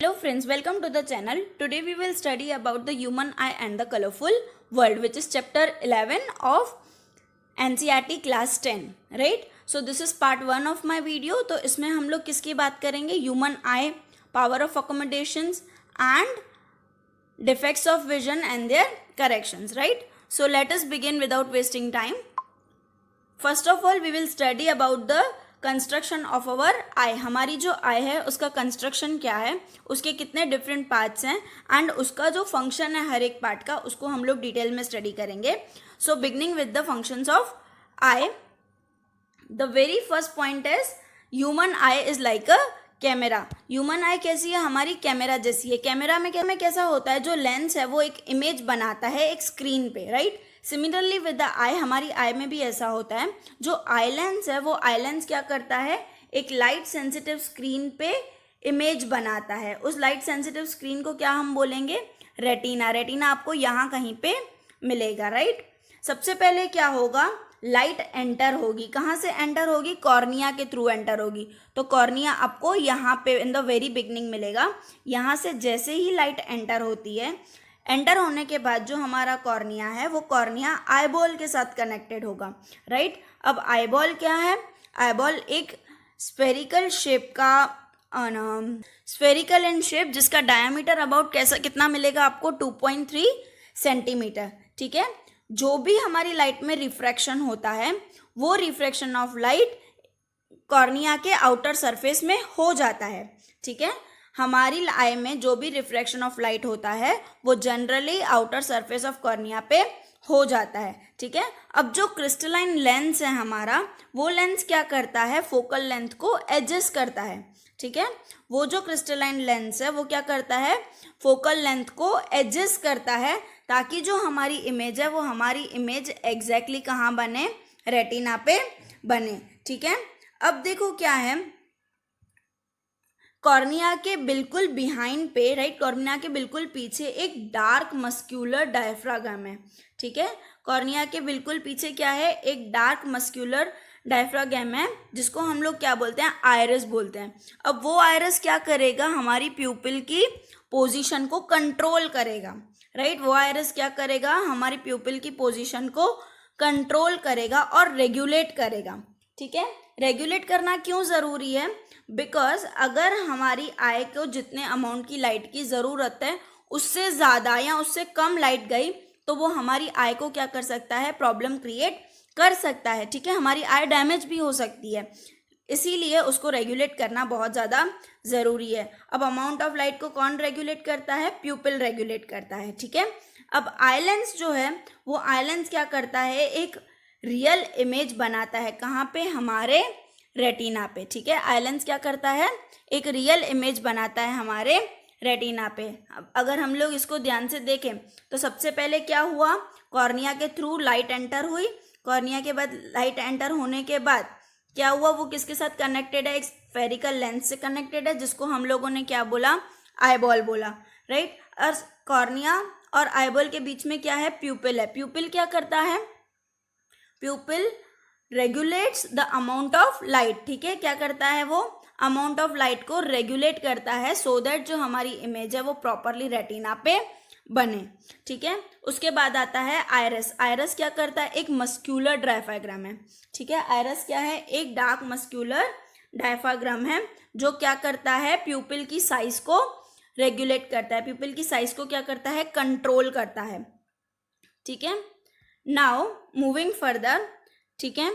Hello friends, welcome to the channel. Today we will study about the human eye and the colorful world, which is chapter 11 of NCERT class 10, right? So this is part 1 of my video. तो इसमें हम लोग किसकी बात करेंगे? Human eye, power of accommodations and defects of vision and their corrections, right? So let us begin without wasting time. First of all, we will study about the construction of our eye. हमारी जो आई है उसका construction क्या है, उसके कितने different parts हैं and उसका जो फंक्शन है हर एक पार्ट का, उसको हम लोग डिटेल में स्टडी करेंगे. So beginning with the functions of eye, the very first point is human eye is like a camera. Human eye कैसी है? हमारी कैमरा जैसी है. कैमरा में कैसा होता है, जो लेंस है वो एक इमेज बनाता है एक स्क्रीन पे, राइट? सिमिलरली विद द आई, हमारी आई में भी ऐसा होता है. जो आई लेंस है वो आई लेंस क्या करता है, एक लाइट सेंसिटिव स्क्रीन पे इमेज बनाता है. उस लाइट सेंसिटिव स्क्रीन को क्या हम बोलेंगे? रेटिना. रेटिना आपको यहाँ कहीं पे मिलेगा, राइट? सबसे पहले क्या होगा, लाइट एंटर होगी. कहाँ से एंटर होगी? कॉर्निया के थ्रू एंटर होगी. तो कॉर्निया आपको यहाँ पे इन द वेरी बिगनिंग मिलेगा. यहाँ से जैसे ही लाइट एंटर होती है, एंटर होने के बाद जो हमारा कॉर्निया है वो कॉर्निया आईबॉल के साथ कनेक्टेड होगा, राइट? अब आईबॉल क्या है? आईबॉल एक स्फेरिकल शेप का, स्फेरिकल इन शेप, जिसका डायमीटर अबाउट कितना मिलेगा आपको? 2.3 सेंटीमीटर, ठीक है? जो भी हमारी लाइट में रिफ्रैक्शन होता है वो रिफ्रैक्शन ऑफ लाइट कॉर्निया के आउटर सरफेस में हो जाता है, ठीक है? हमारी आई में जो भी रिफ्रैक्शन ऑफ लाइट होता है वो generally outer surface of cornea पे हो जाता है, ठीक है? अब जो क्रिस्टलाइन लेंस है हमारा, वो लेंस क्या करता है? फोकल लेंथ को एडजस्ट करता है, ठीक है? वो जो क्रिस्टलाइन लेंस है वो क्या करता है? फोकल लेंथ को एडजस्ट करता है ताकि जो हमारी इमेज है वो हमारी इमेज एग्जैक्टली कहाँ बने? रेटिना पे बने, ठीक है? अब देखो क्या है, कॉर्निया के बिल्कुल बिहाइंड पे, राइट, कॉर्निया के बिल्कुल पीछे एक डार्क मस्क्यूलर डायफ्रागम है, ठीक है? कॉर्निया के बिल्कुल पीछे क्या है? एक डार्क मस्क्यूलर डायफ्रागम है, जिसको हम लोग क्या बोलते हैं? आयरिस बोलते हैं. अब वो आयरिस क्या करेगा? हमारी प्यूपिल की पोजीशन को कंट्रोल करेगा, राइट? वो आयरिस क्या करेगा? हमारी प्यूपिल की पोजीशन को कंट्रोल करेगा और रेगुलेट करेगा, ठीक है? रेगुलेट करना क्यों ज़रूरी है? बिकॉज अगर हमारी आई को जितने अमाउंट की लाइट की ज़रूरत है उससे ज़्यादा या उससे कम लाइट गई तो वो हमारी आई को क्या कर सकता है? प्रॉब्लम क्रिएट कर सकता है, ठीक है? हमारी आई डैमेज भी हो सकती है, इसीलिए उसको रेगुलेट करना बहुत ज़्यादा ज़रूरी है. अब अमाउंट ऑफ लाइट को कौन रेगुलेट करता है? प्यूपिल रेगुलेट करता है, ठीक है? अब आई लेंस जो है वो आई लेंस क्या करता है? एक रियल इमेज बनाता है. कहाँ पे? हमारे रेटिना पे, ठीक है? आई लेंस क्या करता है? एक रियल इमेज बनाता है हमारे रेटिना पे. अब अगर हम लोग इसको ध्यान से देखें तो सबसे पहले क्या हुआ? कॉर्निया के थ्रू लाइट एंटर हुई. कॉर्निया के बाद लाइट एंटर होने के बाद क्या हुआ? वो किसके साथ कनेक्टेड है? एक स्फेरिकल लेंस से कनेक्टेड है, जिसको हम लोगों ने क्या बोला? आईबॉल बोला, राइट? और कॉर्निया और आईबॉल के बीच में क्या है? प्यूपिल है. प्यूपिल क्या करता है? प्यूपिल regulates the amount of light, ठीक है? क्या करता है वो? अमाउंट ऑफ लाइट को रेगुलेट करता है सो दैट जो हमारी इमेज है वो प्रॉपरली रेटिना पे बने, ठीक है? उसके बाद आता है आयरस. आयरस क्या करता है? एक मस्क्यूलर डायफ्राग्राम है, ठीक है? आयरस क्या है? एक डार्क मस्क्यूलर डायफ्राग्राम है जो क्या करता है? प्यूपिल की साइज को रेगुलेट करता है. प्यूपिल की साइज को क्या करता है? कंट्रोल करता है, ठीक है? नाउ मूविंग फर्दर, ठीक है?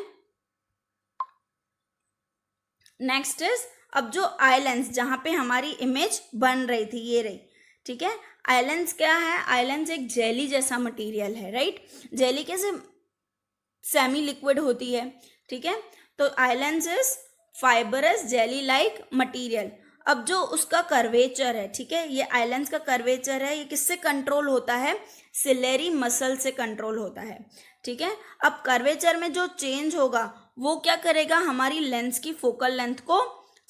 नेक्स्ट इज, अब जो आई लेंस जहाँ पे हमारी इमेज बन रही थी, ये रही, ठीक है? आई लेंस क्या है? आई लेंस एक जेली जैसा मटेरियल है, राइट? जेली कैसे सेमी लिक्विड होती है, ठीक है? तो eye lens is fibrous jelly like material. अब जो उसका कर्वेचर है, ठीक है, ये आई लेंस का कर्वेचर है, ये किससे कंट्रोल होता है? सिलेरी मसल से कंट्रोल होता है, ठीक है? अब कर्वेचर में जो चेंज होगा वो क्या करेगा? हमारी लेंस की फोकल लेंथ को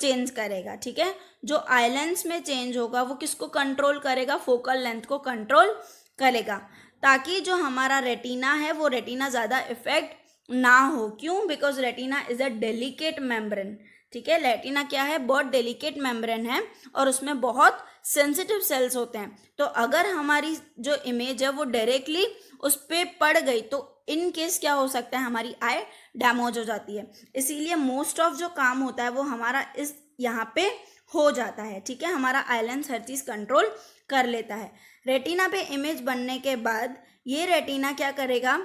चेंज करेगा, ठीक है? जो आई लेंस में चेंज होगा वो किसको कंट्रोल करेगा? फोकल लेंथ को कंट्रोल करेगा, ताकि जो हमारा रेटिना है वो रेटिना ज़्यादा इफेक्ट ना हो. क्यों? Because retina is a delicate membrane, ठीक है। रेटिना क्या है, बहुत डेलिकेट मेम्ब्रेन है और उसमें बहुत सेंसिटिव सेल्स होते हैं। तो अगर हमारी जो इमेज है वो डायरेक्टली उस पर पड़ गई तो इन केस क्या हो सकता है, हमारी आई डैमेज हो जाती है। इसीलिए मोस्ट ऑफ जो काम होता है वो हमारा इस यहाँ पे हो जाता है, ठीक है। हमारा आई लेंस हर चीज़ कंट्रोल कर लेता है। रेटिना पे इमेज बनने के बाद ये रेटिना क्या करेगा,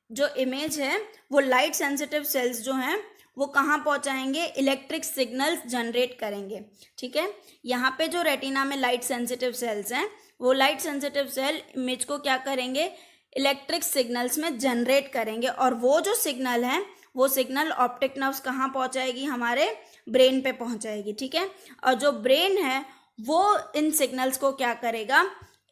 जो इमेज है वो लाइट सेंसिटिव सेल्स जो हैं वो कहाँ पहुँचाएंगे, इलेक्ट्रिक सिग्नल्स जनरेट करेंगे, ठीक है। यहाँ पे जो रेटिना में लाइट सेंसिटिव सेल्स हैं वो लाइट सेंसिटिव सेल इमेज को क्या करेंगे, इलेक्ट्रिक सिग्नल्स में जनरेट करेंगे और वो जो सिग्नल है वो सिग्नल ऑप्टिक नर्व्स कहाँ पहुँचाएगी, हमारे ब्रेन पे पहुँचाएगी, ठीक है। और जो ब्रेन है वो इन सिग्नल्स को क्या करेगा,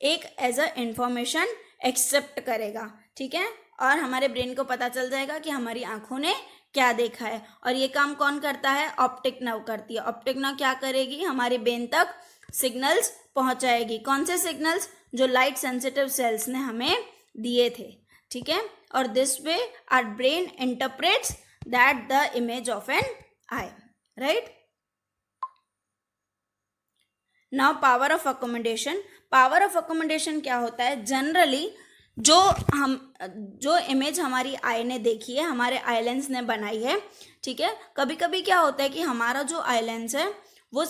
एक एज अ इंफॉर्मेशन एक्सेप्ट करेगा, ठीक है। और हमारे ब्रेन को पता चल जाएगा कि हमारी आंखों ने क्या देखा है। और ये काम कौन करता है, ऑप्टिक नर्व करती है। ऑप्टिक नर्व क्या करेगी, हमारे ब्रेन तक सिग्नल्स पहुंचाएगी। कौन से सिग्नल्स, जो लाइट सेंसिटिव सेल्स ने हमें दिए थे, ठीक है। और this way our brain interprets that the image of an eye, right. Now power of accommodation. Power of accommodation क्या होता है, जनरली जो इमेज हमारी आई ने देखी है, हमारे आई लेंस ने बनाई है, ठीक है। कभी कभी क्या होता है कि हमारा जो आई लेंस है वो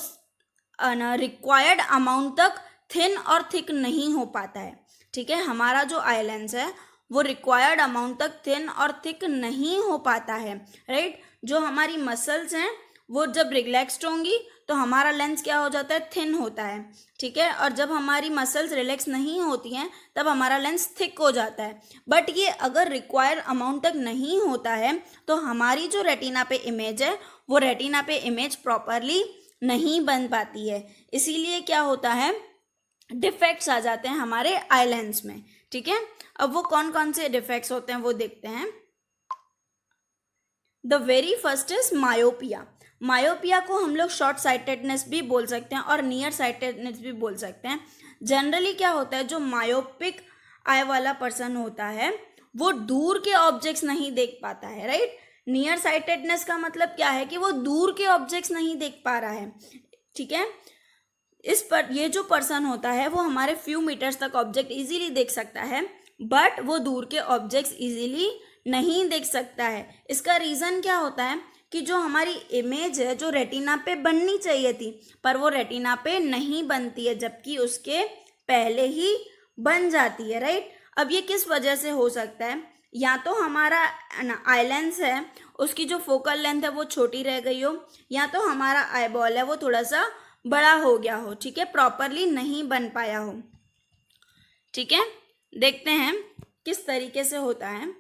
रिक्वायर्ड अमाउंट तक थिन और थिक नहीं हो पाता है, ठीक है। हमारा जो आई लेंस है वो रिक्वायर्ड अमाउंट तक थिन और थिक नहीं हो पाता है, राइट। जो हमारी मसल्स हैं वो जब रिलैक्स्ड होंगी तो हमारा लेंस क्या हो जाता है, थिन होता है, ठीक है। और जब हमारी मसल्स रिलैक्स नहीं होती हैं तब हमारा लेंस थिक हो जाता है। बट ये अगर रिक्वायर्ड अमाउंट तक नहीं होता है तो हमारी जो रेटिना पे इमेज है वो रेटिना पे इमेज प्रॉपरली नहीं बन पाती है। इसीलिए क्या होता है, डिफेक्ट्स आ जाते हैं हमारे आई लेंस में, ठीक है। अब वो कौन कौन से डिफेक्ट्स होते हैं वो देखते हैं। The very first is myopia. Myopia को हम लोग शॉर्ट साइटेडनेस भी बोल सकते हैं और नियर साइटेडनेस भी बोल सकते हैं। जनरली क्या होता है, जो मायोपिक आई वाला पर्सन होता है वो दूर के ऑब्जेक्ट्स नहीं देख पाता है, राइट। नियर साइटेडनेस का मतलब क्या है कि वो दूर के ऑब्जेक्ट्स नहीं देख पा रहा है, ठीक है। ये जो पर्सन होता है वो हमारे फ्यू मीटर्स तक ऑब्जेक्ट इजीली देख सकता है, बट वो दूर के ऑब्जेक्ट्स इजीली नहीं देख सकता है। इसका रीज़न क्या होता है कि जो हमारी इमेज है जो रेटिना पे बननी चाहिए थी पर वो रेटिना पे नहीं बनती है, जबकि उसके पहले ही बन जाती है, राइट। अब ये किस वजह से हो सकता है, या तो हमारा आई लेंस है उसकी जो फोकल लेंथ है वो छोटी रह गई हो, या तो हमारा आई बॉल है वो थोड़ा सा बड़ा हो गया हो, ठीक है, प्रॉपरली नहीं बन पाया हो, ठीक है। देखते हैं किस तरीके से होता है।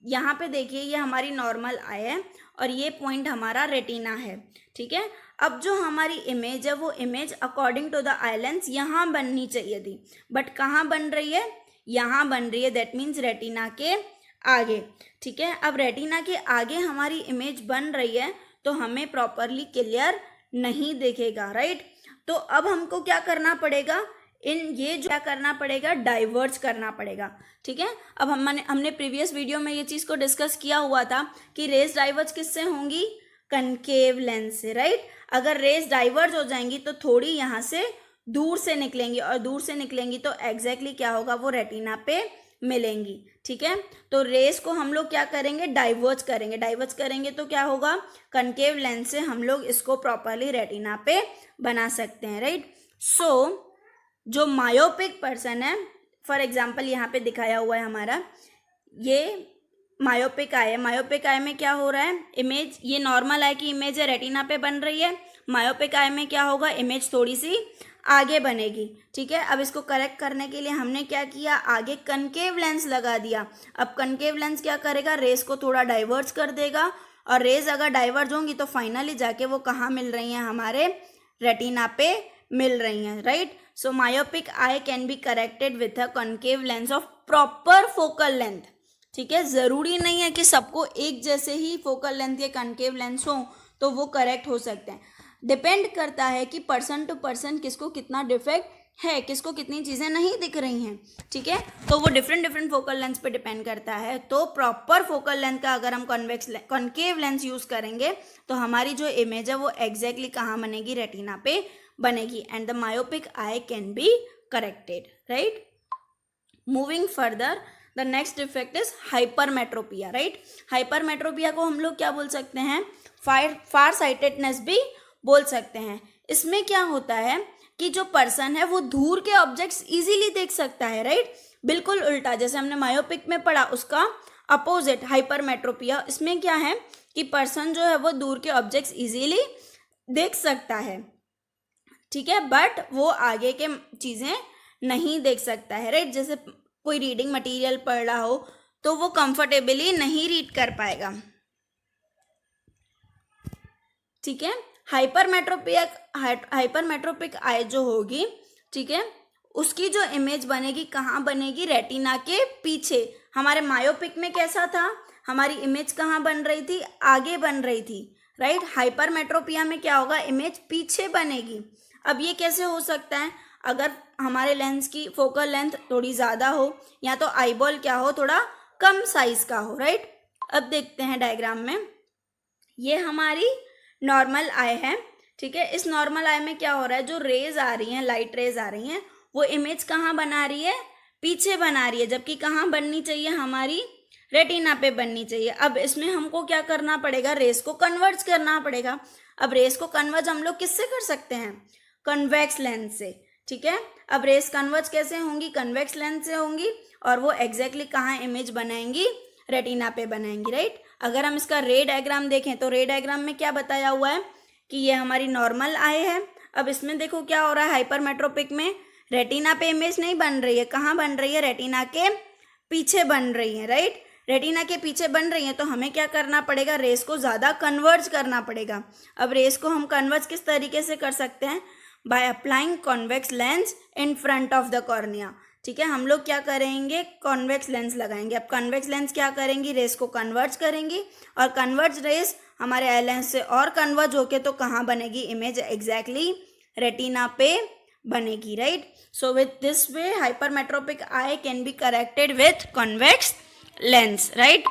यहाँ पे देखिए ये हमारी नॉर्मल आई है और ये पॉइंट हमारा रेटिना है, ठीक है। अब जो हमारी इमेज है वो image according to the eye lens यहाँ बननी चाहिए थी, बट कहाँ बन रही है, यहाँ बन रही है। दैट मीन्स रेटिना के आगे, ठीक है। अब रेटिना के आगे हमारी इमेज बन रही है तो हमें प्रॉपरली क्लियर नहीं दिखेगा, राइट। तो अब हमको क्या करना पड़ेगा, क्या करना पड़ेगा, डाइवर्ज करना पड़ेगा, ठीक है। अब हमने प्रीवियस वीडियो में ये चीज़ को डिस्कस किया हुआ था कि रेज डाइवर्ज किससे होंगी, कनकेव लेंस से, राइट। अगर रेज डाइवर्ज हो जाएंगी तो थोड़ी यहाँ से दूर से निकलेंगी और दूर से निकलेंगी तो एग्जैक्टली क्या होगा, वो रेटिना पे मिलेंगी, ठीक है। तो रेस को हम लोग क्या करेंगे, डाइवर्ज करेंगे। डाइवर्ज करेंगे तो क्या होगा, कनकेव लेंस से हम लोग इसको प्रॉपरली रेटिना पे बना सकते हैं, राइट। सो जो मायोपिक पर्सन है, फॉर एग्जाम्पल यहाँ पे दिखाया हुआ है हमारा, ये मायोपिक आई है। मायोपिक आई में क्या हो रहा है, इमेज, ये नॉर्मल आई की इमेज है, रेटिना पे बन रही है। मायोपिक आई में क्या होगा, इमेज थोड़ी सी आगे बनेगी, ठीक है। अब इसको करेक्ट करने के लिए हमने क्या किया, आगे कनकेव लेंस लगा दिया। अब कनकेव लेंस क्या करेगा, रेस को थोड़ा डाइवर्ज कर देगा और रेज अगर डाइवर्ज होंगी तो फाइनली जाके वो कहाँ मिल रही हैं, हमारे रेटिना पे मिल रही हैं, right. So myopic I can be corrected with a concave lens of proper focal length, ठीक है। ज़रूरी नहीं है कि सबको एक जैसे ही फोकल लेंथ या कनकेव लेंस हो तो वो करेक्ट हो सकते हैं। डिपेंड करता है कि पर्सन टू पर्सन किसको कितना डिफेक्ट है, किसको कितनी चीज़ें नहीं दिख रही हैं, ठीक है। तो वो डिफरेंट फोकल लेंथ पे डिपेंड करता है। तो प्रॉपर फोकल लेंथ का अगर हम कॉन्केव लेंस यूज़ करेंगे तो हमारी जो इमेज है वो एग्जैक्टली कहाँ बनेगी, रेटिना पे बनेगी, and the myopic I can be corrected, right. Moving further, the next defect is hypermetropia, right. Hypermetropia को हम लोग क्या बोल सकते हैं, फार साइटेडनेस भी बोल सकते हैं। इसमें क्या होता है कि जो पर्सन है वो दूर के ऑब्जेक्ट्स इजीली देख सकता है, राइट। बिल्कुल उल्टा, जैसे हमने मायोपिक में पढ़ा उसका अपोजिट हाइपरमेट्रोपिया, इसमें क्या है कि पर्सन जो है वो दूर के ऑब्जेक्ट्स इजीली देख सकता है, ठीक है, बट वो आगे के चीज़ें नहीं देख सकता है, राइट। जैसे कोई रीडिंग मटेरियल पढ़ रहा हो तो वो कंफर्टेबली नहीं रीड कर पाएगा, ठीक है। हाइपरमेट्रोपिक आई जो होगी, ठीक है, उसकी जो इमेज बनेगी कहाँ बनेगी, रेटिना के पीछे। हमारे मायोपिक में कैसा था, हमारी इमेज कहाँ बन रही थी, आगे बन रही थी, राइट। हाइपरमेट्रोपिया में क्या होगा, इमेज पीछे बनेगी। अब ये कैसे हो सकता है, अगर हमारे लेंस की फोकल लेंथ थोड़ी ज़्यादा हो या तो आईबॉल क्या हो, थोड़ा कम साइज का हो, राइट। अब देखते हैं डायग्राम में, ये हमारी नॉर्मल आई है, ठीक है। इस नॉर्मल आई में क्या हो रहा है, जो रेज आ रही हैं, लाइट रेज आ रही हैं, वो इमेज कहाँ बना रही है, पीछे बना रही है, जबकि कहाँ बननी चाहिए, हमारी रेटिना पे बननी चाहिए। अब इसमें हमको क्या करना पड़ेगा, रेस को कन्वर्ज करना पड़ेगा। अब रेस को कन्वर्ज हम लोग किससे कर सकते हैं, कन्वेक्स लेंस से, ठीक है। अब रेस कन्वर्ज कैसे होंगी, कन्वेक्स लेंस से होंगी, और वो एग्जैक्टली कहाँ इमेज बनाएंगी, रेटिना पे बनाएंगी, राइट। अगर हम इसका रे डायग्राम देखें तो रे डायग्राम में क्या बताया हुआ है कि ये हमारी नॉर्मल आई है। अब इसमें देखो क्या हो रहा है, हाइपरमेट्रोपिक में रेटिना पे इमेज नहीं बन रही है, कहाँ बन रही है, रेटिना के पीछे बन रही है, राइट। रेटिना के पीछे बन रही है तो हमें क्या करना पड़ेगा, रेस को ज़्यादा कन्वर्ज करना पड़ेगा। अब रेस को हम कन्वर्ज किस तरीके से कर सकते हैं, by applying convex lens in front of the cornea, ठीक है। हम लोग क्या करेंगे, कॉन्वेक्स लेंस लगाएंगे। अब कॉन्वेक्स लेंस क्या करेंगी, रेस को कन्वर्ज करेंगी, और कन्वर्ज रेस हमारे आई लेंस से और कन्वर्ज होके तो कहाँ बनेगी, इमेज एग्जैक्टली रेटिना पे बनेगी, right. So with this way hypermetropic I can be corrected with convex lens, right.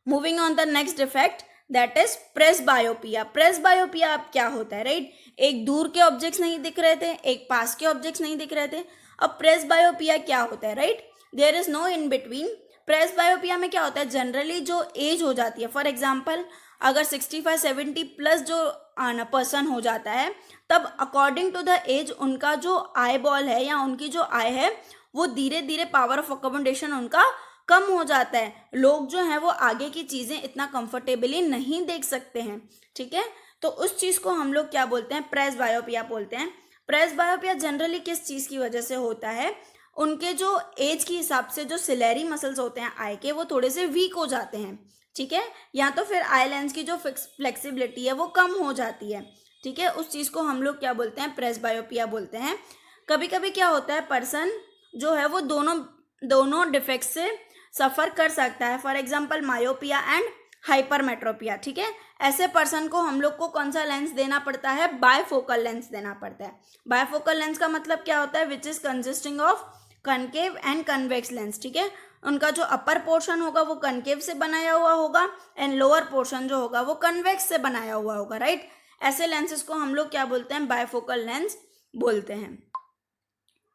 Moving on the next defect, that is presbyopia. Presbyopia अब क्या होता है, राइट। एक दूर के ऑब्जेक्ट्स नहीं दिख रहे थे, एक पास के ऑब्जेक्ट्स नहीं दिख रहे थे। अब प्रेसबायोपिया क्या होता है, right, there is no in between. Presbyopia में क्या होता है, जनरली जो एज हो जाती है, फॉर एग्जाम्पल अगर 65-70 प्लस जो पर्सन हो जाता है, तब अकॉर्डिंग टू द एज उनका जो आई बॉल है या उनकी जो आई है वो धीरे धीरे पावर ऑफ अकोमोडेशन उनका कम हो जाता है। लोग जो हैं वो आगे की चीज़ें इतना कंफर्टेबली नहीं देख सकते हैं, ठीक है। तो उस चीज़ को हम लोग क्या बोलते हैं, प्रेसबायोपिया बोलते हैं। प्रेसबायोपिया जनरली किस चीज़ की वजह से होता है, उनके जो एज के हिसाब से जो सिलेरी मसल्स होते हैं आई के, वो थोड़े से वीक हो जाते हैं, ठीक है, या तो फिर आई लेंस की जो फ्लेक्सिबिलिटी है वो कम हो जाती है, ठीक है। उस चीज़ को हम लोग क्या बोलते हैं, प्रेसबायोपिया बोलते हैं। कभी कभी क्या होता है, पर्सन जो है वो दोनों डिफेक्ट से सफ़र कर सकता है, for example myopia and hypermetropia, ठीक है। ऐसे पर्सन को हम लोग को कौन सा लेंस देना पड़ता है, बायफोकल लेंस देना पड़ता है। बायफोकल लेंस का मतलब क्या होता है, which is consisting of concave and convex lens, ठीक है। उनका जो अपर पोर्शन होगा वो कनकेव से बनाया हुआ होगा, एंड लोअर पोर्शन जो होगा वो कन्वेक्स से बनाया हुआ होगा, राइट। ऐसे लेंसेज को हम लोग क्या बोलते हैं, बायफोकल लेंस बोलते हैं।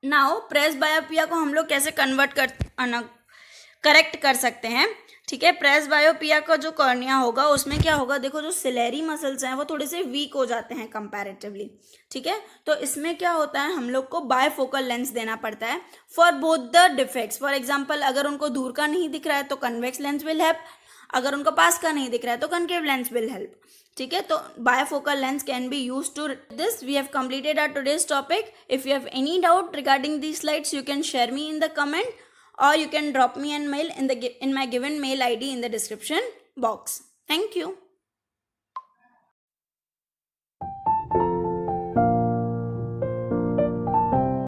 नाउ प्रेसबायोपिया को हम लोग कैसे करेक्ट कर सकते हैं, ठीक है। प्रेसबायोपिया का जो कॉर्निया होगा उसमें क्या होगा, देखो जो सिलेरी मसल्स हैं वो थोड़े से वीक हो जाते हैं कंपैरेटिवली, ठीक है। तो इसमें क्या होता है, हम लोग को बायफोकल लेंस देना पड़ता है for both the defects. For example अगर उनको दूर का नहीं दिख रहा है तो कन्वेक्स लेंस विल हेल्प, अगर उनको पास का नहीं दिख रहा है तो कनकेव लेंस विल हेल्प, ठीक है। तो bifocal lens can be used to this. We have completed our today's topic. If you have any doubt regarding these slides, you can share me in the comment, or you can drop me an mail in my given mail ID in the description box. Thank you.